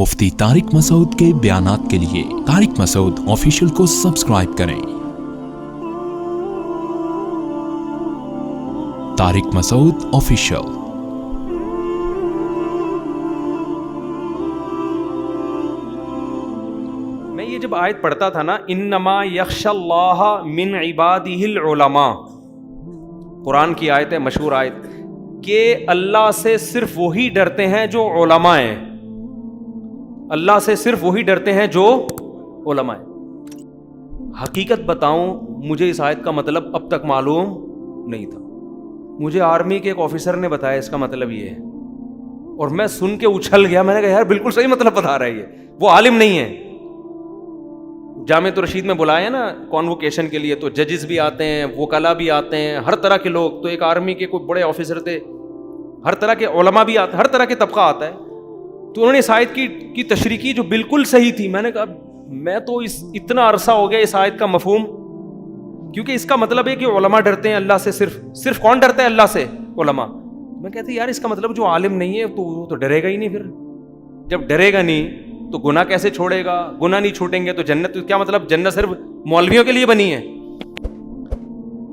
مفتی طارق مسعود کے بیانات کے لیے طارق مسعود آفیشیل کو سبسکرائب کریں۔ طارق مسعود آفیشیل۔ میں یہ جب آیت پڑھتا تھا نا، انما یخشی اللہ من عبادہ العلماء، قرآن کی آیت ہے، مشہور آیت، کہ اللہ سے صرف وہی ڈرتے ہیں جو علماء ہیں، اللہ سے صرف وہی ڈرتے ہیں جو علماء ہیں۔ حقیقت بتاؤں، مجھے اس آیت کا مطلب اب تک معلوم نہیں تھا۔ مجھے آرمی کے ایک آفیسر نے بتایا اس کا مطلب یہ ہے، اور میں سن کے اچھل گیا۔ میں نے کہا یار بالکل صحیح مطلب بتا رہا ہے، یہ وہ عالم نہیں ہے۔ جامعۃ الرشید میں بلایا نا کانوکیشن کے لیے، تو ججز بھی آتے ہیں، وکلاء بھی آتے ہیں، ہر طرح کے لوگ۔ تو ایک آرمی کے کوئی بڑے آفیسر تھے، ہر طرح کے علماء بھی آتے، ہر طرح کے طبقہ آتا ہے۔ تو انہوں نے اس آیت کی تشریح کی جو بالکل صحیح تھی۔ میں نے کہا میں تو اتنا عرصہ ہو گیا اس آیت کا مفہوم، کیونکہ اس کا مطلب ہے کہ علماء ڈرتے ہیں اللہ سے۔ صرف کون ڈرتا ہے اللہ سے؟ علماء۔ میں کہتے یار اس کا مطلب جو عالم نہیں ہے تو وہ تو ڈرے گا ہی نہیں۔ پھر جب ڈرے گا نہیں تو گناہ کیسے چھوڑے گا؟ گناہ نہیں چھوٹیں گے تو جنت، کیا مطلب جنت صرف مولویوں کے لیے بنی ہے؟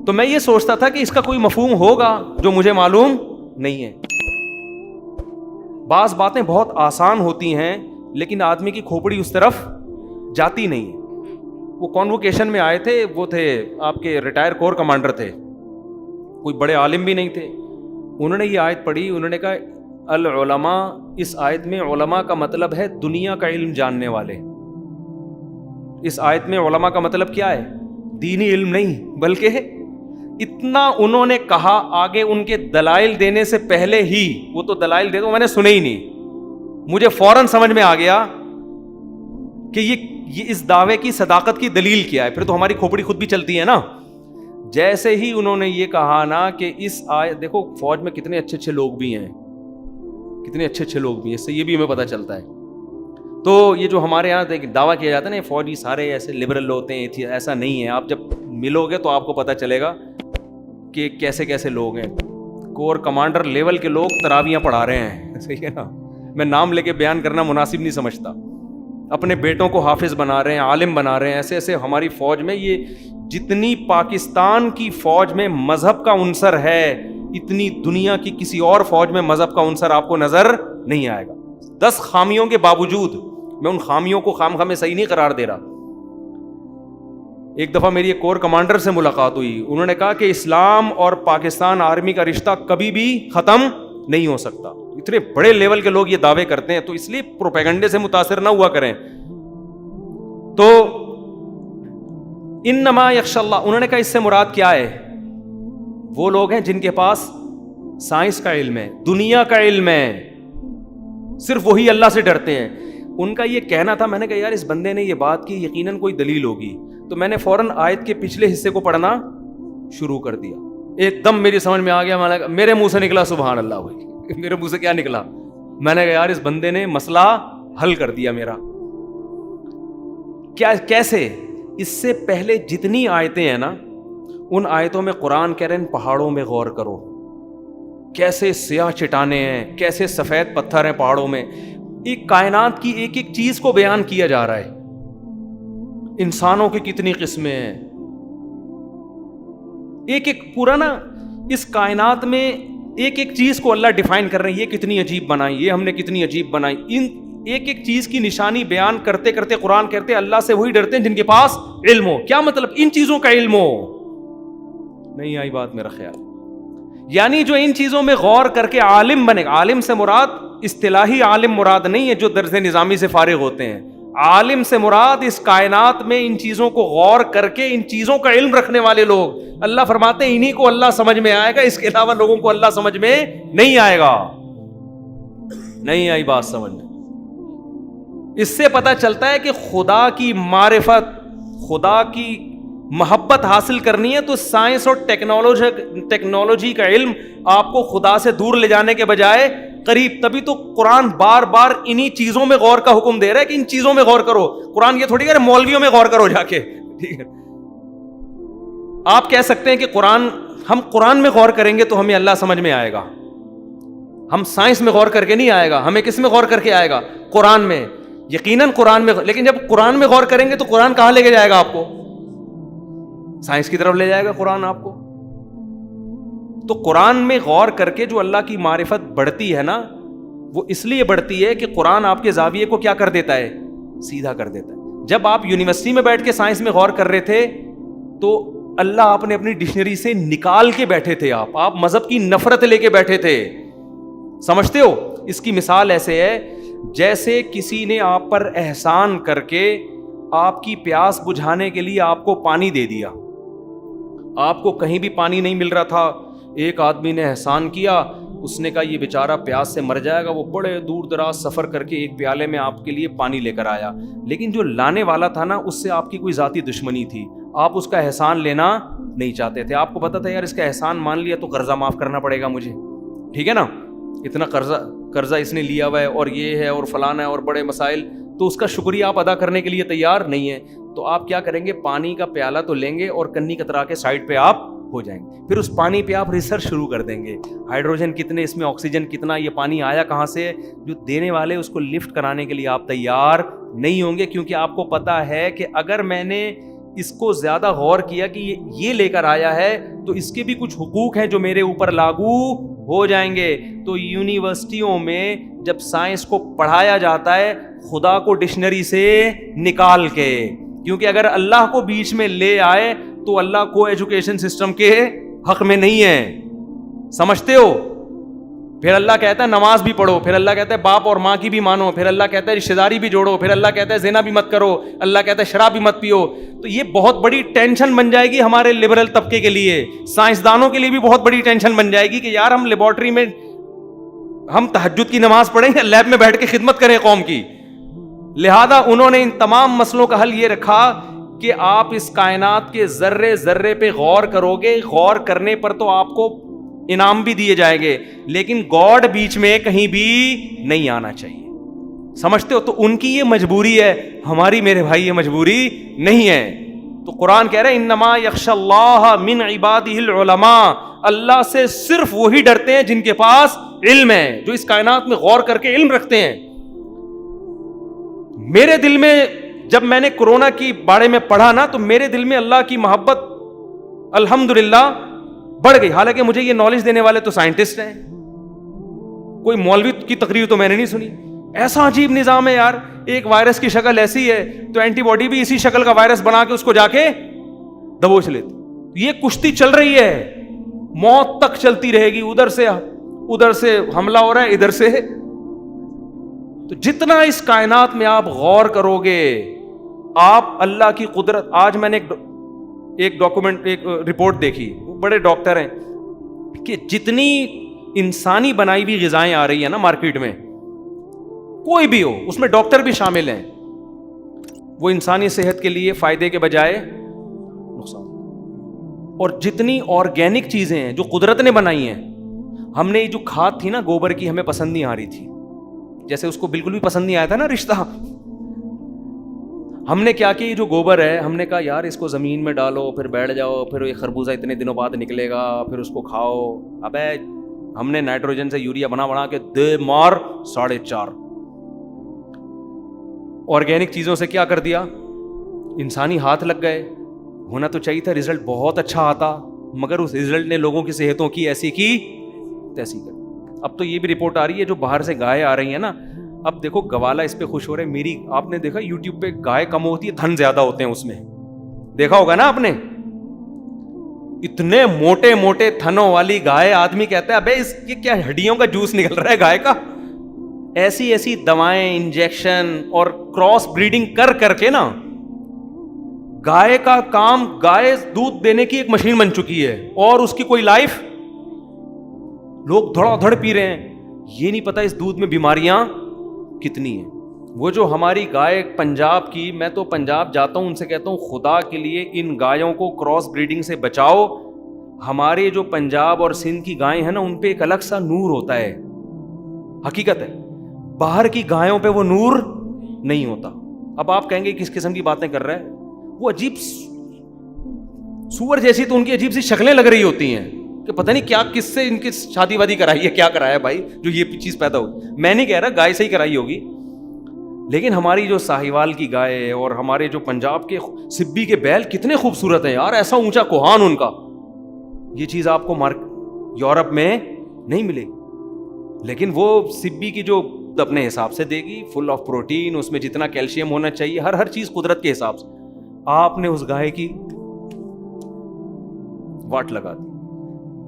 تو میں یہ سوچتا تھا کہ اس کا کوئی مفہوم ہوگا جو مجھے معلوم نہیں ہے۔ بعض باتیں بہت آسان ہوتی ہیں لیکن آدمی کی کھوپڑی اس طرف جاتی نہیں ہے۔ وہ کانوکیشن میں آئے تھے، وہ تھے آپ کے ریٹائر کور کمانڈر تھے، کوئی بڑے عالم بھی نہیں تھے۔ انہوں نے یہ آیت پڑھی، انہوں نے کہا العلماء، اس آیت میں علماء کا مطلب ہے دنیا کا علم جاننے والے۔ اس آیت میں علماء کا مطلب کیا ہے؟ دینی علم نہیں، بلکہ اتنا انہوں نے کہا، آگے ان کے دلائل دینے سے پہلے ہی، وہ تو دلائل دے دو میں نے سنے ہی نہیں، مجھے فوراً سمجھ میں آ گیا کہ یہ اس دعوے کی صداقت کی دلیل کیا ہے۔ پھر تو ہماری کھوپڑی خود بھی چلتی ہے نا۔ جیسے ہی انہوں نے یہ کہا نا کہ اس آیت، دیکھو فوج میں کتنے اچھے اچھے لوگ بھی ہیں، کتنے اچھے اچھے لوگ بھی ہیں، اس سے یہ بھی ہمیں پتہ چلتا ہے۔ تو یہ جو ہمارے یہاں دعویٰ کیا جاتا ہے نا فوجی سارے ایسے لبرل ہوتے ہیں، ایسا نہیں ہے۔ آپ جب ملو گے تو آپ کو پتہ چلے گا کہ کیسے کیسے لوگ ہیں۔ کور کمانڈر لیول کے لوگ تراویاں پڑھا رہے ہیں، صحیح ہے نا۔ میں نام لے کے بیان کرنا مناسب نہیں سمجھتا۔ اپنے بیٹوں کو حافظ بنا رہے ہیں، عالم بنا رہے ہیں، ایسے ایسے ہماری فوج میں۔ یہ جتنی پاکستان کی فوج میں مذہب کا عنصر ہے، اتنی دنیا کی کسی اور فوج میں مذہب کا عنصر آپ کو نظر نہیں آئے گا۔ 10 خامیوں کے باوجود، میں ان خامیوں کو خام میں صحیح نہیں قرار دے رہا۔ ایک دفعہ میری ایک کور کمانڈر سے ملاقات ہوئی، انہوں نے کہا کہ اسلام اور پاکستان آرمی کا رشتہ کبھی بھی ختم نہیں ہو سکتا۔ اتنے بڑے لیول کے لوگ یہ دعوے کرتے ہیں، تو اس لیے پروپیگنڈے سے متاثر نہ ہوا کریں۔ تو انما یخشی اللہ، انہوں نے کہا اس سے مراد کیا ہے؟ وہ لوگ ہیں جن کے پاس سائنس کا علم ہے، دنیا کا علم ہے، صرف وہی اللہ سے ڈرتے ہیں۔ ان کا یہ کہنا تھا۔ میں نے کہا یار اس بندے نے یہ بات کی، یقیناً کوئی دلیل ہوگی۔ تو میں نے فوراً آیت کے پچھلے حصے کو پڑھنا شروع کر دیا۔ ایک دم میری سمجھ میں آ گیا، میرے منہ سے نکلا سبحان اللہ ہوئی۔ میرے منہ سے کیا نکلا؟ میں نے کہا یار اس بندے نے مسئلہ حل کر دیا میرا۔ کیسے؟ اس سے پہلے جتنی آیتیں ہیں نا، ان آیتوں میں قرآن کہہ رہے ہیں پہاڑوں میں غور کرو، کیسے سیاہ چٹانیں ہیں، کیسے سفید پتھر ہیں پہاڑوں میں۔ ایک کائنات کی ایک ایک چیز کو بیان کیا جا رہا ہے۔ انسانوں کی کتنی قسمیں ہیں، ایک ایک پورا نا، اس کائنات میں ایک ایک چیز کو اللہ ڈیفائن کر رہے ہیں۔ یہ کتنی عجیب بنائی، یہ ہم نے کتنی عجیب بنائی۔ ان ایک ایک چیز کی نشانی بیان کرتے کرتے قرآن کہتے ہیں اللہ سے وہی ڈرتے ہیں جن کے پاس علم ہو۔ کیا مطلب؟ ان چیزوں کا علم ہو۔ نہیں آئی بات میرا خیال؟ یعنی جو ان چیزوں میں غور کر کے عالم بنے گا۔ عالم سے مراد اصطلاحی عالم مراد نہیں ہے جو درس نظامی سے فارغ ہوتے ہیں۔ عالم سے مراد اس کائنات میں ان چیزوں کو غور کر کے ان چیزوں کا علم رکھنے والے لوگ۔ اللہ فرماتے ہیں انہی کو اللہ سمجھ میں آئے گا، اس کے علاوہ لوگوں کو اللہ سمجھ میں نہیں آئے گا۔ نہیں آئی بات سمجھ میں؟ اس سے پتہ چلتا ہے کہ خدا کی معرفت، خدا کی محبت حاصل کرنی ہے تو سائنس اور ٹیکنالوجی کا علم آپ کو خدا سے دور لے جانے کے بجائے قریب۔ تبھی تو قرآن بار بار انہی چیزوں میں غور کا حکم دے رہا ہے کہ ان چیزوں میں غور کرو۔ قرآن یہ تھوڑی کہ مولویوں میں غور کرو جا کے، ٹھیک ہے؟ آپ کہہ سکتے ہیں کہ ہم قرآن میں غور کریں گے تو ہمیں اللہ سمجھ میں آئے گا، ہم سائنس میں غور کر کے نہیں آئے گا، ہمیں کس میں غور کر کے آئے گا؟ قرآن میں, یقیناً قرآن میں. لیکن جب قرآن میں غور کریں گے تو قرآن کہاں لے کے جائے گا آپ کو؟ سائنس کی طرف لے جائے گا قرآن آپ کو. تو قرآن میں غور کر کے جو اللہ کی معرفت بڑھتی ہے نا, وہ اس لیے بڑھتی ہے کہ قرآن آپ کے زاویے کو کیا کر دیتا ہے؟ سیدھا کر دیتا ہے. جب آپ یونیورسٹی میں بیٹھ کے سائنس میں غور کر رہے تھے تو اللہ آپ نے اپنی ڈکشنری سے نکال کے بیٹھے تھے. آپ مذہب کی نفرت لے کے بیٹھے تھے. سمجھتے ہو؟ اس کی مثال ایسے ہے جیسے کسی نے آپ پر احسان کر کے آپ کی پیاس بجھانے کے لیے آپ کو پانی دے دیا. آپ کو کہیں بھی پانی نہیں مل رہا تھا, ایک آدمی نے احسان کیا, اس نے کہا یہ بیچارہ پیاس سے مر جائے گا, وہ بڑے دور دراز سفر کر کے ایک پیالے میں آپ کے لیے پانی لے کر آیا. لیکن جو لانے والا تھا نا, اس سے آپ کی کوئی ذاتی دشمنی تھی, آپ اس کا احسان لینا نہیں چاہتے تھے. آپ کو پتا تھا یار اس کا احسان مان لیا تو قرضہ معاف کرنا پڑے گا مجھے, ٹھیک ہے نا, اتنا قرضہ اس نے لیا ہوا ہے اور یہ ہے اور فلانا ہے اور بڑے مسائل, تو اس کا شکریہ آپ ادا کرنے کے لیے تیار نہیں ہیں. تو آپ کیا کریں گے؟ پانی کا پیالہ تو لیں گے اور کنی کترا کے سائڈ پہ آپ ہو جائیں گے. پھر اس پانی پہ آپ ریسرچ شروع کر دیں گے, ہائیڈروجن کتنے, اس میں آکسیجن کتنا, یہ پانی آیا کہاں سے. جو دینے والے اس کو لفٹ کرانے کے لیے آپ تیار نہیں ہوں گے, کیونکہ آپ کو پتا ہے کہ اگر میں نے اس کو زیادہ غور کیا کہ یہ لے کر آیا ہے تو اس کے بھی کچھ حقوق ہیں جو میرے اوپر لاگو ہو جائیں گے. تو یونیورسٹیوں میں جب سائنس کو پڑھایا جاتا ہے خدا کو ڈکشنری سے نکال کے, کیونکہ اگر اللہ کو بیچ میں لے آئے تو اللہ کو ایجوکیشن سسٹم کے حق میں نہیں ہے. سمجھتے ہو؟ پھر اللہ کہتا ہے نماز بھی پڑھو, پھر اللہ کہتا ہے باپ اور ماں کی بھی مانو, پھر اللہ کہتا ہے رشتہ داری بھی جوڑو, پھر اللہ کہتا ہے زنا بھی مت کرو, اللہ کہتا ہے شراب بھی مت پیو. تو یہ بہت بڑی ٹینشن بن جائے گی ہمارے لبرل طبقے کے لیے, سائنسدانوں کے لیے بھی بہت بڑی ٹینشن بن جائے گی کہ یار ہم لیبارٹری میں ہم تہجد کی نماز پڑھیں یا لیب میں بیٹھ کے خدمت کریں قوم کی. لہذا انہوں نے ان تمام مسئلوں کا حل یہ رکھا کہ آپ اس کائنات کے ذرے ذرے پہ غور کرو گے, غور کرنے پر تو آپ کو انعام بھی دیے جائیں گے, لیکن گاڈ بیچ میں کہیں بھی نہیں آنا چاہیے. سمجھتے ہو؟ تو ان کی یہ مجبوری ہے, ہماری میرے بھائی یہ مجبوری نہیں ہے. تو قرآن کہہ رہے ہیں انما یخشى اللہ من عبادہ العلماء, اللہ سے صرف وہی ڈرتے ہیں جن کے پاس علم ہے, جو اس کائنات میں غور کر کے علم رکھتے ہیں. میرے دل میں جب میں نے کورونا کی بارے میں پڑھا نا تو میرے دل میں اللہ کی محبت الحمدللہ بڑھ گئی. حالانکہ مجھے یہ نالج دینے والے تو سائنٹسٹ ہیں, کوئی مولوی کی تقریر تو میں نے نہیں سنی. ایسا عجیب نظام ہے یار, ایک وائرس کی شکل ایسی ہے تو اینٹی باڈی بھی اسی شکل کا وائرس بنا کے اس کو جا کے دبوچ لیتی. یہ کشتی چل رہی ہے, موت تک چلتی رہے گی, ادھر سے حملہ ہو رہا ہے, ادھر سے. تو جتنا اس کائنات میں آپ غور کرو گے آپ اللہ کی قدرت. آج میں نے ایک ڈاکومنٹ, ایک رپورٹ دیکھی, بڑے ڈاکٹر ہیں, کہ جتنی انسانی بنائی ہوئی غذائیں آ رہی ہیں نا مارکیٹ میں, کوئی بھی ہو اس میں ڈاکٹر بھی شامل ہیں, وہ انسانی صحت کے لیے فائدے کے بجائے نقصان. اور جتنی آرگینک چیزیں ہیں جو قدرت نے بنائی ہیں, ہم نے جو کھاد تھی نا گوبر کی, ہمیں پسند نہیں آ رہی تھی, جیسے اس کو بالکل بھی پسند نہیں آیا تھا نا رشتہ. ہم نے کیا کہ یہ جو گوبر ہے, ہم نے کہا یار اس کو زمین میں ڈالو, پھر بیٹھ جاؤ, پھر یہ خربوزہ اتنے دنوں بعد نکلے گا, پھر اس کو کھاؤ. ابے ہم نے نائٹروجن سے یوریا بنا کے دے مار 4.5. آرگینک چیزوں سے کیا کر دیا, انسانی ہاتھ لگ گئے. ہونا تو چاہیے تھا رزلٹ بہت اچھا آتا, مگر اس رزلٹ نے لوگوں کی صحتوں کی ایسی کی تیسی کر. اب تو یہ بھی رپورٹ آ رہی ہے جو باہر سے گائے آ رہی ہیں نا, اب دیکھو گوالا اس پہ خوش ہو رہے ہیں. میری آپ نے دیکھا یوٹیوب پہ گائے کم ہوتی ہے, دھن زیادہ ہوتے ہیں اس میں, دیکھا ہوگا نا آپ نے, اتنے موٹے موٹے تھنوں والی گائے. آدمی کہتا ہے ابے یہ کیا ہڈیوں کا جوس نکل رہا ہے گائے کا. ایسی ایسی دوائیں, انجیکشن اور کراس بریڈنگ کر کے نا گائے کا کام, گائے دودھ دینے کی ایک مشین بن چکی ہے اور اس کی کوئی لائف. لوگ دھڑا دھڑ پی رہے ہیں, یہ نہیں پتا اس دودھ میں بیماریاں کتنی ہیں. وہ جو ہماری گائے پنجاب کی, میں تو پنجاب جاتا ہوں, ان سے کہتا ہوں خدا کے لیے ان گایوں کو کراس بریڈنگ سے بچاؤ. ہمارے جو پنجاب اور سندھ کی گائیں ہیں نا, ان پہ ایک الگ سا نور ہوتا ہے, حقیقت ہے. باہر کی گایوں پہ وہ نور نہیں ہوتا. اب آپ کہیں گے کس قسم کی باتیں کر رہے ہیں, وہ عجیب سور جیسی تو ان کی عجیب سی شکلیں لگ رہی ہوتی ہیں کہ پتہ نہیں کیا, کس سے ان کی شادی وادی کرائی ہے, کیا کرایا بھائی جو یہ چیز پیدا ہوگی. میں نہیں کہہ رہا گائے سے ہی کرائی ہوگی, لیکن ہماری جو ساہیوال کی گائے اور ہمارے جو پنجاب کے سبی کے بیل کتنے خوبصورت ہیں یار, ایسا اونچا کوہان ان کا, یہ چیز آپ کو یورپ میں نہیں ملے گی. لیکن وہ سبی کی جو اپنے حساب سے دے گی, فل آف پروٹین, اس میں جتنا کیلشیم ہونا چاہیے, ہر چیز قدرت کے حساب سے. آپ نے اس گائے کی واٹ لگا دی,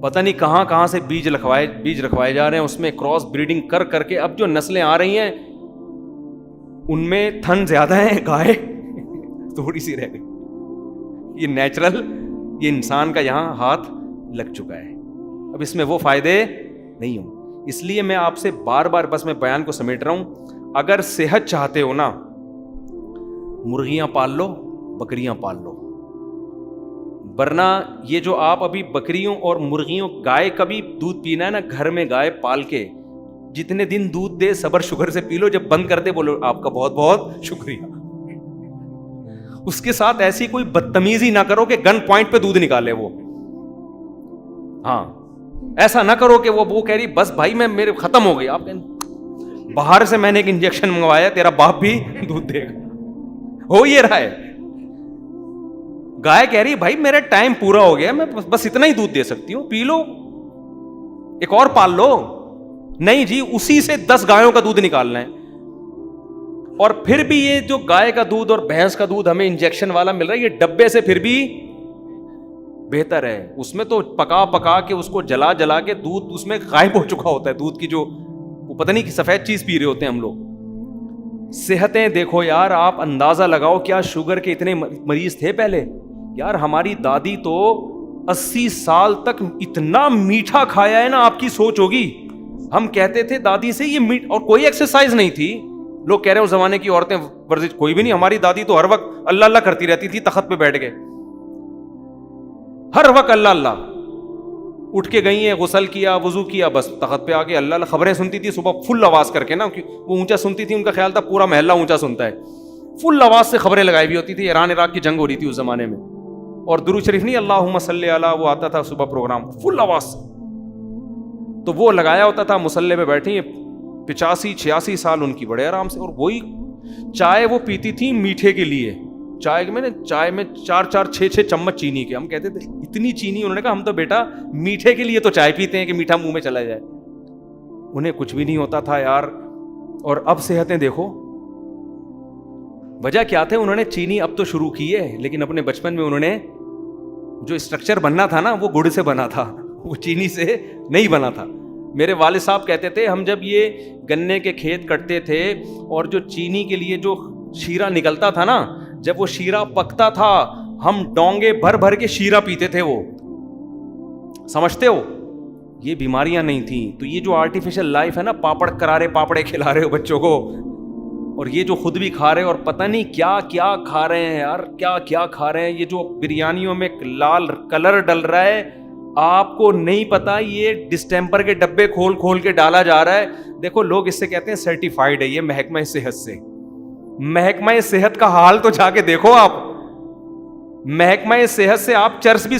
پتہ نہیں کہاں سے بیج رکھوائے جا رہے ہیں, اس میں کراس بریڈنگ کر کے اب جو نسلیں آ رہی ہیں ان میں تھن زیادہ ہیں, گائے تھوڑی سی رہ گئی. یہ نیچرل, یہ انسان کا یہاں ہاتھ لگ چکا ہے, اب اس میں وہ فائدے نہیں ہوں. اس لیے میں آپ سے بار بار بس میں بیان کو سمیٹ رہا ہوں, اگر صحت چاہتے ہو نا, مرغیاں پال لو, بکریاں پال لو, ورنہ یہ جو آپ ابھی بکریوں اور مرغیوں, گائے کا بھی دودھ پینا ہے نا, گھر میں گائے پال کے جتنے دن دودھ دے صبر شکر سے پی لو, جب بند کر دے بولو آپ کا بہت بہت شکریہ. اس کے ساتھ ایسی کوئی بدتمیزی نہ کرو کہ گن پوائنٹ پہ دودھ نکالے وہ. ہاں, ایسا نہ کرو کہ وہ کہہ رہی بس بھائی میں میرے ختم ہو گئی, آپ کہیں باہر سے میں نے ایک انجیکشن منگوایا, تیرا باپ بھی دودھ دے گا. ہو یہ رہا ہے. گائے کہہ رہی بھائی میرا ٹائم پورا ہو گیا, میں بس اتنا ہی دودھ دے سکتی ہوں, پی لو, ایک اور پال لو. نہیں جی, اسی سے 10 گایوں کا دودھ نکالنا ہے. اور پھر بھی یہ جو گائے کا دودھ اور بھینس کا دودھ ہمیں انجیکشن والا مل رہا ہے, یہ ڈبے سے پھر بھی بہتر ہے. اس میں تو پکا کے اس کو جلا کے دودھ اس میں غائب ہو چکا ہوتا ہے, دودھ کی جو وہ پتہ نہیں سفید چیز پی رہے ہوتے ہیں ہم لوگ. صحتیں دیکھو یار, آپ اندازہ لگاؤ کیا شوگر کے اتنے مریض تھے پہلے یار. ہماری دادی تو 80 سال تک اتنا میٹھا کھایا ہے نا, آپ کی سوچ ہوگی. ہم کہتے تھے دادی سے یہ میٹ, اور کوئی ایکسرسائز نہیں تھی. لوگ کہہ رہے ہیں اس زمانے کی عورتیں ورزش, کوئی بھی نہیں. ہماری دادی تو ہر وقت اللہ اللہ کرتی رہتی تھی تخت پہ بیٹھ کے, ہر وقت اللہ اللہ. اٹھ کے گئی ہیں, غسل کیا, وضو کیا, بس تخت پہ آ کے اللہ اللہ. خبریں سنتی تھی صبح فل آواز کر کے نا, وہ اونچا سنتی تھی, ان کا خیال تھا پورا محلہ اونچا سنتا ہے. فل آواز سے خبریں لگائی ہوئی ہوتی تھی. ایران عراق کی جنگ ہو رہی تھی اس زمانے میں, اور درود شریف نہیں اللہم صلی علی, وہ آتا تھا صبح پروگرام فل آواز سے, تو وہ لگایا ہوتا تھا. مسلح پہ بیٹھی 85-86 سال ان کی, بڑے آرام سے. اور وہی چائے وہ پیتی تھی میٹھے کے لیے, چائے میں 4-6 چمچ چینی کے. ہم کہتے تھے اتنی چینی, انہوں نے کہا ہم تو بیٹا میٹھے کے لیے تو چائے پیتے ہیں کہ میٹھا منہ میں چلا جائے. انہیں کچھ بھی نہیں ہوتا تھا یار. اور اب صحتیں دیکھو, وجہ کیا تھے؟ انہوں نے چینی اب تو شروع کی ہے, لیکن اپنے بچپن میں انہوں نے جو اسٹرکچر بننا تھا نا وہ گڑ سے بنا تھا, وہ چینی سے نہیں بنا تھا. میرے والد صاحب کہتے تھے ہم جب یہ گنے کے کھیت کٹتے تھے اور جو چینی کے لیے جو شیرہ نکلتا تھا نا, جب وہ شیرہ پکتا تھا ہم ڈونگے بھر کے شیرہ پیتے تھے. وہ سمجھتے ہو یہ بیماریاں نہیں تھیں. تو یہ جو آرٹیفیشل لائف ہے نا, پاپڑ کرارے پاپڑے کھلا رہے ہو بچوں کو, اور یہ جو خود بھی کھا رہے اور پتہ نہیں کیا کیا کھا رہے ہیں یار, کیا کیا کھا رہے ہیں. یہ جو بریانیوں میں لال کلر ڈل رہا ہے, آپ کو نہیں پتا یہ ڈسٹیمپر کے ڈبے کھول کے ڈالا جا رہا ہے. دیکھو لوگ اس سے کہتے ہیں سرٹیفائیڈ ہے یہ محکمہ صحت سے. محکمہ صحت کا حال تو جا کے دیکھو آپ. محکمہ صحت سے آپ چرس بھی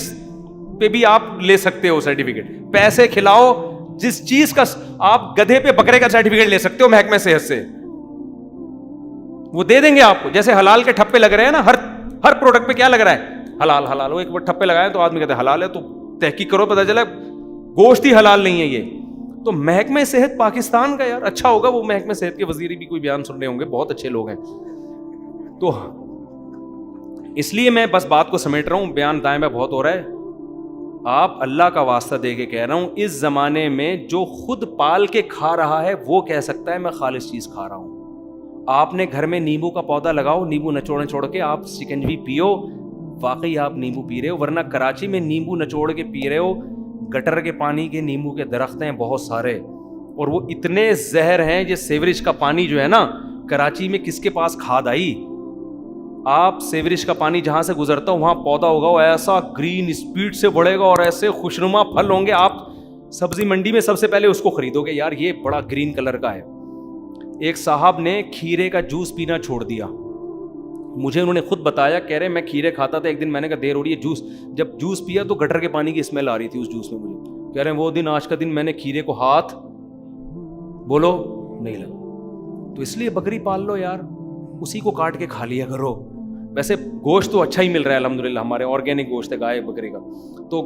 پہ بھی آپ لے سکتے ہو سرٹیفکیٹ, پیسے کھلاؤ جس چیز کا, آپ گدھے پہ بکرے کا سرٹیفکیٹ لے سکتے ہو محکمہ صحت سے, وہ دے دیں گے آپ کو. جیسے حلال کے ٹھپے لگ رہے ہیں نا, ہر پروڈکٹ پہ کیا لگ رہا ہے حلال. وہ ایک بار ٹھپے لگائے تو آدمی کہتے ہیں حلال ہے, تو تحقیق کرو پتہ چلا گوشت ہی حلال نہیں ہے یہ. تو محکمہ صحت پاکستان کا یار اچھا ہوگا, وہ محکمہ صحت کے وزیر بھی کوئی بیان سن رہے ہوں گے, بہت اچھے لوگ ہیں. تو اس لیے میں بس بات کو سمیٹ رہا ہوں, بیان دائیں بائیں بہت ہو رہا ہے. آپ اللہ کا واسطہ دے کے کہہ رہا ہوں, اس زمانے میں جو خود پال کے کھا رہا ہے وہ کہہ سکتا ہے میں خالص چیز کھا رہا ہوں. آپ نے گھر میں نیمبو کا پودا لگاؤ, نیمبو نچوڑ کے آپ شکنجی پیو, واقعی آپ نیمبو پی رہے ہو. ورنہ کراچی میں نیمبو نچوڑ کے پی رہے ہو, گٹر کے پانی کے نیمبو کے درخت ہیں بہت سارے, اور وہ اتنے زہر ہیں. یہ سیوریج کا پانی جو ہے نا, کراچی میں کس کے پاس کھاد آئی؟ آپ سیوریج کا پانی جہاں سے گزرتا ہو وہاں پودا ہوگا, وہ ایسا گرین اسپیڈ سے بڑھے گا اور ایسے خوشنما پھل ہوں گے. آپ سبزی منڈی میں سب سے پہلے اس کو خریدو گے, یار یہ بڑا گرین کلر کا ہے. ایک صاحب نے کھیرے کا جوس پینا چھوڑ دیا, مجھے انہوں نے خود بتایا, کہہ رہے میں کھیرے کھاتا تھا, ایک دن میں نے کہا دیر ہو رہی ہے جوس, جب جوس پیا تو گٹر کے پانی کی اسمیل آ رہی تھی اس جوس میں. مجھے کہہ رہے ہیں وہ دن آج کا دن میں نے کھیرے کو ہاتھ بولو نہیں لگا. تو اس لیے بکری پال لو یار, اسی کو کاٹ کے کھا لیا کرو. ویسے گوشت تو اچھا ہی مل رہا ہے الحمدللہ, ہمارے آرگینک گوشت ہے گائے بکری کا, تو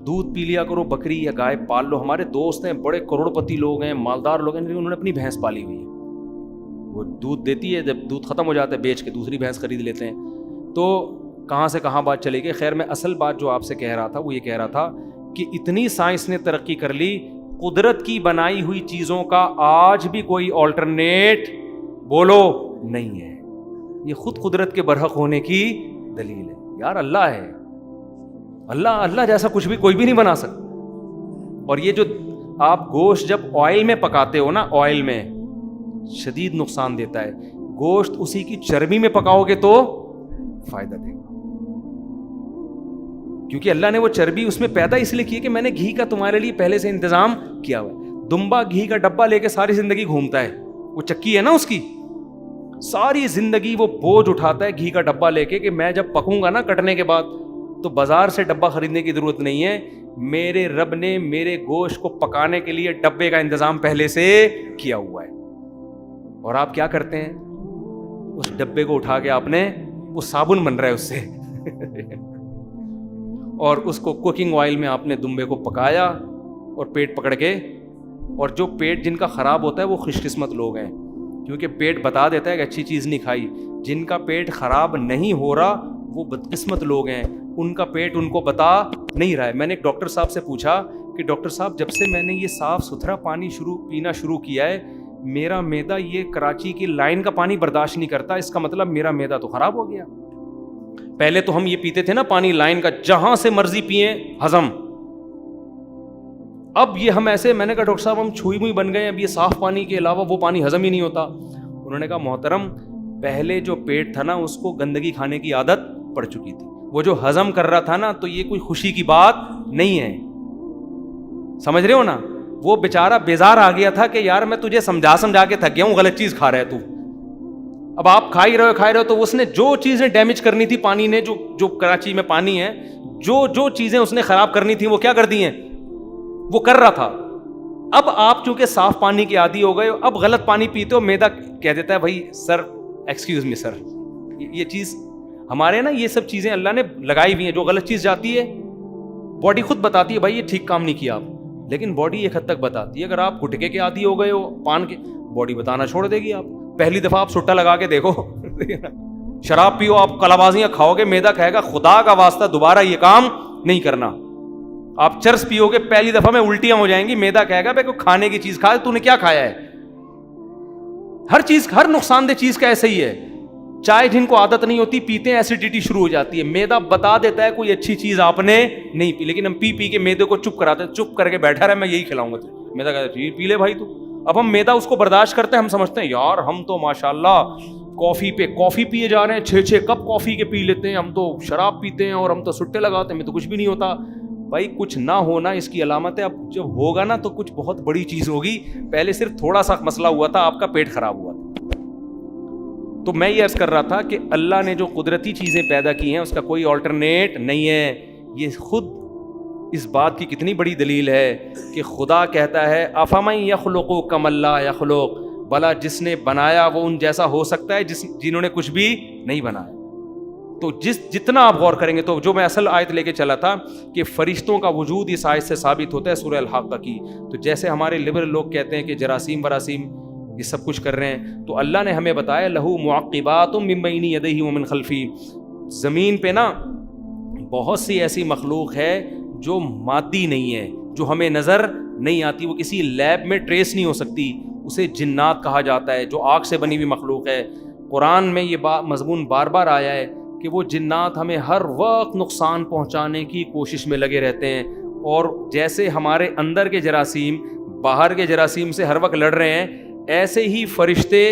دودھ پی لیا کرو, بکری یا گائے پال لو. ہمارے دوست ہیں بڑے کروڑ پتی لوگ ہیں, مالدار لوگ ہیں, انہوں نے اپنی بھینس پالی ہوئی ہے, وہ دودھ دیتی ہے, جب دودھ ختم ہو جاتا ہے بیچ کے دوسری بھینس خرید لیتے ہیں. تو کہاں سے کہاں بات چلے گئی. خیر میں اصل بات جو آپ سے کہہ رہا تھا وہ یہ کہہ رہا تھا کہ اتنی سائنس نے ترقی کر لی, قدرت کی بنائی ہوئی چیزوں کا آج بھی کوئی آلٹرنیٹ بولو نہیں ہے. یہ خود قدرت کے برحق ہونے کی دلیل ہے. یار اللہ ہے, اللہ جیسا کچھ بھی کوئی بھی نہیں بنا سکتا. اور یہ جو آپ گوشت جب آئل میں پکاتے ہو نا, آئل میں شدید نقصان دیتا ہے. گوشت اسی کی چربی میں پکاؤ گے تو فائدہ دے گا, کیونکہ اللہ نے وہ چربی اس میں پیدا اس لیے کی کہ میں نے گھی کا تمہارے لیے پہلے سے انتظام کیا ہوا ہے. دمبا گھی کا ڈبہ لے کے ساری زندگی گھومتا ہے, وہ چکی ہے نا اس کی, ساری زندگی وہ بوجھ اٹھاتا ہے گھی کا ڈبہ لے کے کہ میں جب پکوں گا نا کٹنے کے بعد تو بازار سے ڈبہ خریدنے کی ضرورت نہیں ہے, میرے رب نے میرے گوشت کو پکانے کے لیے ڈبے کا انتظام پہلے سے کیا ہوا ہے. اور آپ کیا کرتے ہیں, اس ڈبے کو اٹھا کے آپ نے, وہ صابن بن رہا ہے اس سے اور اس کو کوکنگ آئل میں آپ نے دمبے کو پکایا اور پیٹ پکڑ کے. اور جو پیٹ جن کا خراب ہوتا ہے وہ خوش قسمت لوگ ہیں, کیونکہ پیٹ بتا دیتا ہے کہ اچھی چیز نہیں کھائی. جن کا پیٹ خراب نہیں ہو رہا وہ بدقسمت لوگ ہیں, ان کا پیٹ ان کو بتا نہیں رہا ہے. میں نے ایک ڈاکٹر صاحب سے پوچھا کہ ڈاکٹر صاحب جب سے میں نے یہ صاف ستھرا پانی پینا شروع کیا ہے, میرا معدہ یہ کراچی کی لائن کا پانی برداشت نہیں کرتا, اس کا مطلب میرا معدہ تو خراب ہو گیا. پہلے تو ہم یہ پیتے تھے نا پانی لائن کا, جہاں سے مرضی پئیں ہضم. اب یہ ہم ایسے, میں نے کہا ڈاکٹر صاحب ہم چھوئی موئی بن گئے, اب یہ صاف پانی کے علاوہ وہ پانی ہضم ہی نہیں ہوتا. انہوں نے کہا محترم پہلے جو پیٹ تھا نا اس کو گندگی کھانے کی عادت پڑ چکی تھی, وہ جو ہضم کر رہا تھا نا تو یہ کوئی خوشی کی بات نہیں ہے, سمجھ رہے ہو نا. وہ بیچارہ بیزار آ گیا تھا کہ یار میں تجھے سمجھا کے تھک گیا ہوں, غلط چیز کھا رہا ہے تو. اب آپ کھا ہی رہے ہو, تو اس نے جو چیزیں ڈیمیج کرنی تھی پانی نے, جو کراچی میں پانی ہے, جو چیزیں اس نے خراب کرنی تھی وہ کیا کر دی ہیں, وہ کر رہا تھا. اب آپ چونکہ صاف پانی کے عادی ہو گئے ہو, اب غلط پانی پیتے ہو, معدہ کہہ دیتا ہے بھائی سر ایکسکیوز می سر. یہ چیز ہمارے نا, یہ سب چیزیں اللہ نے لگائی ہوئی ہیں. جو غلط چیز جاتی ہے باڈی خود بتاتی ہے بھائی یہ ٹھیک کام نہیں کیا آپ, لیکن باڈی ایک حد تک بتاتی ہے. اگر آپ گٹکے کے عادی ہو گئے ہو پان کے, باڈی بتانا چھوڑ دے گی. آپ پہلی دفعہ آپ سٹا لگا کے دیکھو شراب پیو, آپ کلابازیاں کھاؤ گے, معدہ کہے گا خدا کا واسطہ دوبارہ یہ کام نہیں کرنا. آپ چرس پیو گے, پہلی دفعہ میں الٹیاں ہو جائیں گی, معدہ کہے گا بھائی کوئی کھانے کی چیز کھا, تو نے کیا کھایا ہے. ہر چیز, ہر نقصان دہ چیز کا ایسا ہی ہے. چائے جن کو عادت نہیں ہوتی پیتے ہیں, ایسیڈیٹی شروع ہو جاتی ہے, معدہ بتا دیتا ہے کوئی اچھی چیز آپ نے نہیں پی, لیکن ہم پی کے معدے کو چپ کراتے ہیں, چپ کر کے بیٹھا رہے میں یہی کھلاؤں گا تو. معدہ کہتا ہے پی لے بھائی تو. اب ہم معدہ اس کو برداشت کرتے ہیں, ہم سمجھتے ہیں یار ہم تو ماشاءاللہ کافی پیے جا رہے ہیں, 6 کپ کافی کے پی لیتے ہیں, ہم تو شراب پیتے ہیں اور ہم تو سٹے لگاتے ہیں, ہمیں تو کچھ بھی نہیں ہوتا. بھائی کچھ نہ ہونا اس کی علامت ہے, اب جب ہوگا نا تو کچھ بہت بڑی چیز ہوگی. پہلے صرف تھوڑا سا مسئلہ ہوا تھا, آپ کا پیٹ خراب ہوا تھا. تو میں یہ عرض کر رہا تھا کہ اللہ نے جو قدرتی چیزیں پیدا کی ہیں اس کا کوئی آلٹرنیٹ نہیں ہے. یہ خود اس بات کی کتنی بڑی دلیل ہے کہ خدا کہتا ہے افمن یخلق کما لا یخلق, بھلا جس نے بنایا وہ ان جیسا ہو سکتا ہے جنہوں نے کچھ بھی نہیں بنایا. تو جتنا آپ غور کریں گے, تو جو میں اصل آیت لے کے چلا تھا کہ فرشتوں کا وجود اس آیت سے ثابت ہوتا ہے سورہ الحاقہ کی. تو جیسے ہمارے لبرل لوگ کہتے ہیں کہ جراثیم وراسیم یہ سب کچھ کر رہے ہیں, تو اللہ نے ہمیں بتایا لہو معقبات من بین یدیہ ومن خلفہ. زمین پہ نا بہت سی ایسی مخلوق ہے جو مادی نہیں ہے, جو ہمیں نظر نہیں آتی, وہ کسی لیب میں ٹریس نہیں ہو سکتی. اسے جنات کہا جاتا ہے, جو آگ سے بنی ہوئی مخلوق ہے. قرآن میں یہ مضمون بار بار آیا ہے کہ وہ جنات ہمیں ہر وقت نقصان پہنچانے کی کوشش میں لگے رہتے ہیں. اور جیسے ہمارے اندر کے جراثیم باہر کے جراثیم سے ہر وقت لڑ رہے ہیں, ایسے ہی فرشتے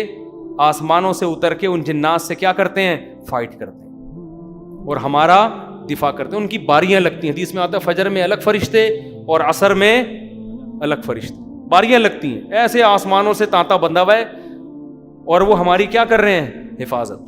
آسمانوں سے اتر کے ان جنات سے کیا کرتے ہیں, فائٹ کرتے ہیں اور ہمارا دفاع کرتے ہیں. ان کی باریاں لگتی ہیں, حدیث میں آتا ہے فجر میں الگ فرشتے اور عصر میں الگ فرشتے, باریاں لگتی ہیں. ایسے آسمانوں سے تانتا بندھا ہوا ہے اور وہ ہماری کیا کر رہے ہیں, حفاظت.